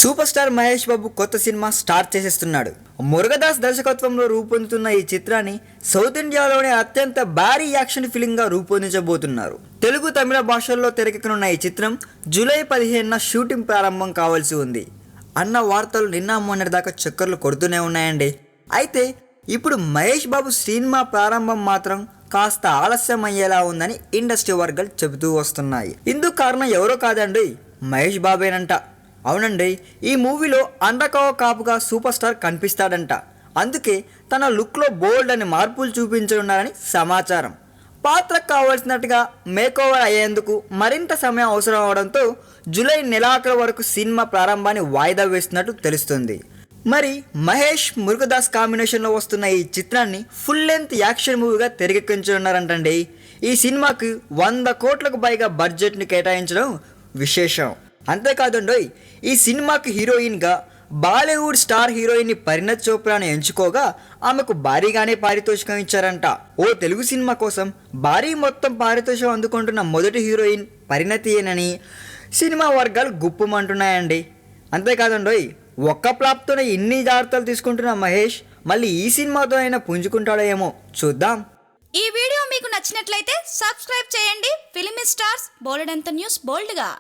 Super star Mahesh Babu కొత్త cinema start చేసేస్తున్నాడు. మురుగదాస్ దర్శకత్వంలో రూపొందుతున్న ఈ చిత్రాన్ని సౌత్ ఇండియాలోనే అత్యంత భారీ యాక్షన్ ఫిల్మ్గా రూపొందించబోతున్నారు. తెలుగు, తమిళ భాషల్లో తెరకెక్కనున్న ఈ చిత్రం జూలై 15న షూటింగ్ ప్రారంభం కావాల్సి ఉంది అన్న వార్తలు నిన్న మొన్నటి దాకా చక్కర్లు కొడుతూనే ఉన్నాయండి. అయితే ఇప్పుడు మహేష్ బాబు సినిమా ప్రారంభం మాత్రం కాస్త ఆలస్యం అయ్యేలా ఉందని ఇండస్ట్రీ వర్గాలు చెబుతూ వస్తున్నాయి. ఇందుకు కారణం ఎవరో కాదండి, మహేష్ బాబేనంట. అవునండి, ఈ మూవీలో అండర్కవర్ కాపుగా సూపర్ స్టార్ కనిపిస్తాడంట. అందుకే తన లుక్లో బోల్డ్ అని మార్పులు చూపించనున్నారని సమాచారం. పాత్రకు కావాల్సినట్టుగా మేకోవర్ అయ్యేందుకు మరింత సమయం అవసరం అవడంతో జూలై నెలాఖరు వరకు సినిమా ప్రారంభాన్ని వాయిదా వేస్తున్నట్టు తెలుస్తుంది. మరి మహేష్, మురుగదాస్ కాంబినేషన్లో వస్తున్న ఈ చిత్రాన్ని ఫుల్ లెంత్ యాక్షన్ మూవీగా తెరకెక్కించనున్నారంటండి. ఈ సినిమాకు 100 కోట్లకు పైగా బడ్జెట్ని కేటాయించడం విశేషం. అంతేకాదండోయ్, ఈ సినిమాకి హీరోయిన్గా బాలీవుడ్ స్టార్ హీరోయిన్ పరిణత్ చోప్రాను ఎంచుకోగా ఆమెకు భారీగానే పారితోషికం ఇచ్చారంట. ఓ తెలుగు సినిమా కోసం భారీ మొత్తం పారితోషికం అందుకుంటున్న మొదటి హీరోయిన్ పరిణతియేనని సినిమా వర్గాలు గుప్పమంటున్నాయండి. అంతేకాదండోయ్, ఒక్క ఫ్లాప్తోనే ఇన్ని జాగ్రత్తలు తీసుకుంటున్న మహేష్ మళ్ళీ ఈ సినిమాతో అయినా పుంజుకుంటాడో ఏమో చూద్దాం. ఈ వీడియో మీకు నచ్చినట్లయితే సబ్స్క్రైబ్ చేయండి. ఫిలిమి స్టార్స్ బోలెడంత న్యూస్ బోల్డ్గా.